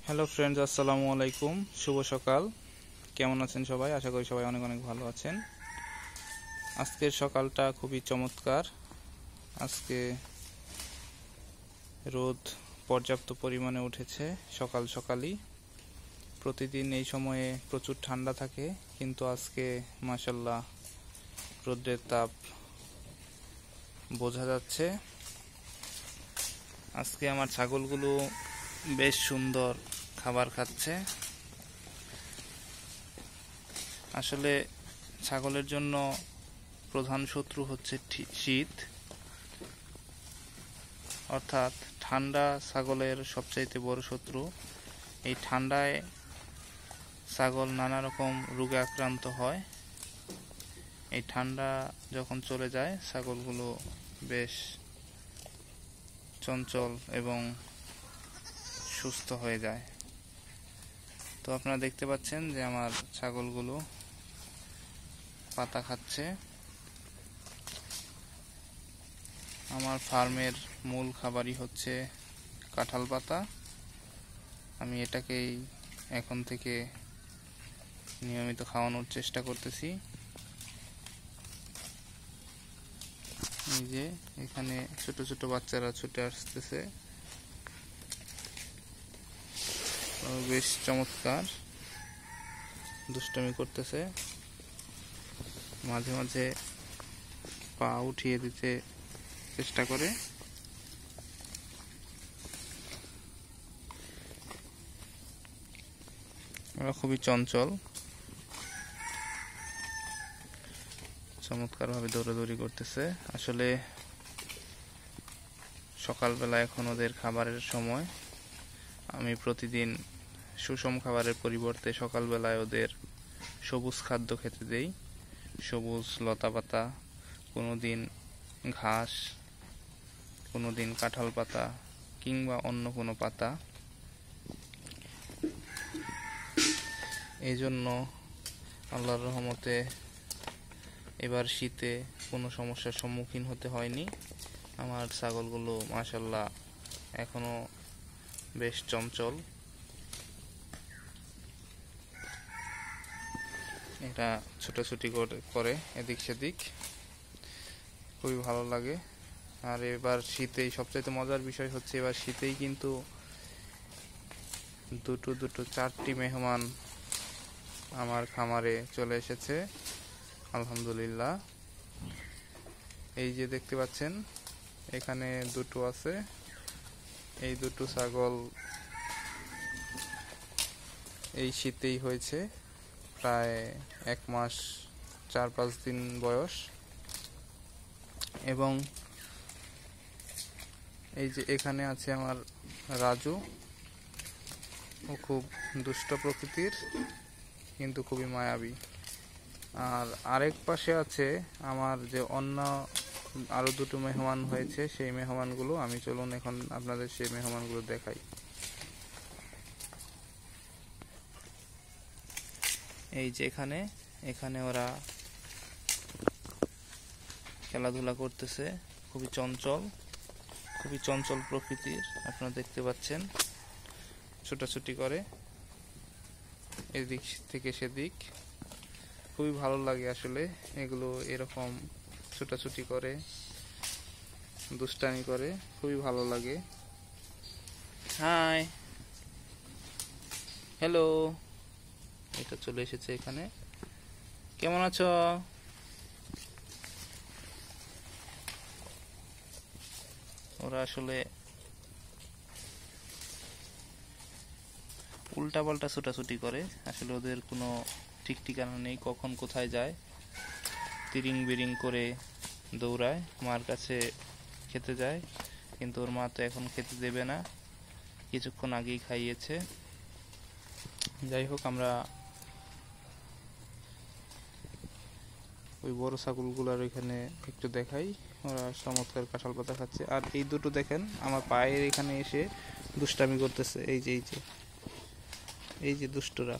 Hello friends, আসসালামু আলাইকুম। শুভ সকাল। কেমন আছেন সবাই? আশা করি সবাই অনেক অনেক ভালো আছেন। আজকের সকালটা খুবই চমৎকার। আজকে রোদ পর্যাপ্ত পরিমাণে উঠেছে সকাল সকালই। প্রতিদিন এই সময়ে প্রচুর ঠান্ডা থাকে, কিন্তু আজকে মাশাআল্লাহ রোদের তাপ বোঝা যাচ্ছে। আজকে আমার ছাগলগুলো বেশ সুন্দর খাবার খাচ্ছে। আসলে ছাগলের জন্য প্রধান শত্রু হচ্ছে শীত, অর্থাৎ ঠান্ডা ছাগলের সবচাইতে বড় শত্রু। এই ঠান্ডায় ছাগল নানা রকম রোগে আক্রান্ত হয়। এই ঠান্ডা যখন চলে যায়, ছাগলগুলো বেশ চঞ্চল এবং সুস্থ হয়ে যায়। তো আপনারা দেখতে পাচ্ছেন যে আমার ছাগলগুলো পাতা খাচ্ছে। আমার ফার্মের মূল খাবারই হচ্ছে কাঁঠাল পাতা। আমি এটাকেই এখন থেকে নিয়মিত খাওয়ানোর চেষ্টা করতেছি। এই যে এখানে ছোট ছোট বাচ্চারা ছুটে আসতেছে, বেশ চমৎকার দুষ্টামি করতেছে। মাঝে মাঝে পা উঠিয়ে দিতে চেষ্টা করে। ওরা খুবই চঞ্চল, চমৎকারভাবে দৌড়াদৌড়ি করতেছে। আসলে সকালবেলা এখন ওদের খাবারের সময়। আমি প্রতিদিন সুষম খাবারের পরিবর্তে সকালবেলায় ওদের সবুজ খাদ্য খেতে দেই। সবুজ লতাপাতা, কোনোদিন ঘাস, কোনোদিন কাঁঠাল পাতা কিংবা অন্য কোনো পাতা। এই জন্য আল্লাহর রহমতে এবার শীতে কোনো সমস্যার সম্মুখীন হতে হয়নি। আমার ছাগলগুলো মাশাআল্লাহ এখনো বেশ চঞ্চল। এরা ছুটাছুটি করে এদিক সেদিক, খুবই ভালো লাগে। আর এবার শীতেই সবচাইতে মজার বিষয় হচ্ছে, এবার শীতেই কিন্তু দুটো চারটি মেহমান আমার খামারে চলে এসেছে, আলহামদুলিল্লাহ। এই যে দেখতে পাচ্ছেন এখানে দুটো আছে। এই দুটো ছাগল এই শীতেই হয়েছে, প্রায় 1 মাস 4-5 দিন বয়স। এবং এই যে এখানে আছে আমার রাজু। ও খুব দুষ্ট প্রকৃতির, কিন্তু খুবই মায়াবী। আর আরেক পাশে আছে আমার যে অন্য আরো দুটো মেহমান হয়েছে, সেই মেহমানগুলো আমি চলুন এখন আপনাদের সেই মেহমানগুলো দেখাই। এই যে এখানে ওরা খেলাধুলা করতেছে। খুবই চঞ্চল প্রকৃতির, আপনারা দেখতে পাচ্ছেন। ছোটাছুটি করে এদিক থেকে সেদিক, খুবই ভালো লাগে আসলে এগুলো এরকম ছোটাছুটি করে, দুষ্টামি করে, খুবই ভালো লাগে। হাই, হ্যালো, এটা চলে এসেছে এখানে। কেমন আছো? ওরা আসলে উল্টা পাল্টা ছোটাছুটি করে। আসলে ওদের কোনো ঠিক ঠিকানা নেই, কখন কোথায় যায়। তিরিং বিরিং করে দৌড়ায়, মার কাছে খেতে যায়, কিন্তু ওর মা তো এখন খেতে দেবে না, কিছুক্ষণ আগেই খাইয়েছে। যাই হোক, আমরা ওই বড় ছাগলগুলোর ওইখানে একটু দেখাই। ওরা চমৎকার কাঁঠাল পাতা খাচ্ছে। আর এই দুটো দেখেন আমার পায়ের এখানে এসে দুষ্টামি করতেছে। এই যে দুষ্টরা,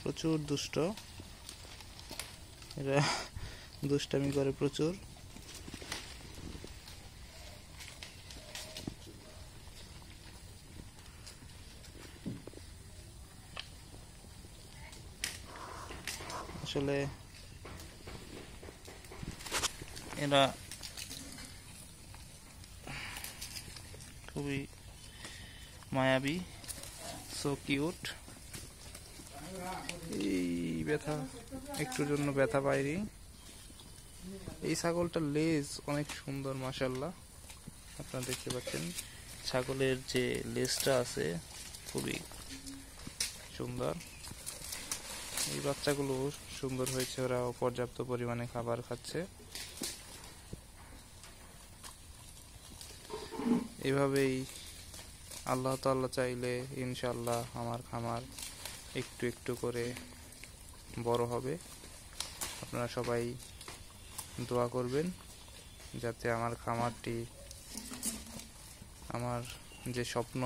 প্রচুর দুষ্ট। এরা দুষ্টামি করে প্রচুর। আসলে এরা খুবই মায়াবী, সো কিউট। এই ব্যথা, একটুর জন্য ব্যথা পাইনি। এই ছাগলটার লেজ অনেক সুন্দর, মাশাআল্লাহ। আপনারা দেখতে পাচ্ছেন ছাগলের যে লেজটা আছে খুবই সুন্দর। এই বাচ্চাগুলো সুন্দর হয়েছে, ওরাও পর্যাপ্ত পরিমাণে খাবার খাচ্ছে। এভাবেই আল্লাহ তাআলা চাইলে ইনশাআল্লাহ আমার খামার একটু একটু করে বড় হবে। আপনারা সবাই দোয়া করবেন যাতে আমার খামারটি আমার যে স্বপ্ন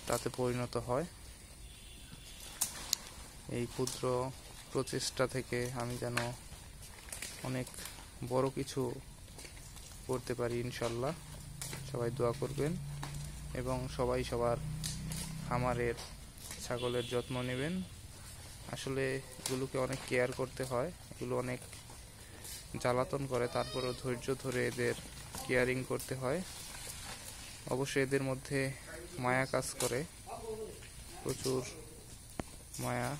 তাতে পরিণত হয়। এই ক্ষুদ্র প্রচেষ্টা থেকে আমি যেন অনেক বড় কিছু করতে পারি ইনশাআল্লাহ। সবাই দোয়া করবেন এবং সবাই সবার খামারের ছাগলের যত্ন নেবেন। আসলে এগুলোকে অনেক কেয়ার করতে হয়, এগুলো অনেক জ্বালাতন করে, তারপরেও ধৈর্য ধরে এদের কেয়ারিং করতে হয়। অবশ্যই এদের মধ্যে মায়া কাজ করে, প্রচুর মায়া।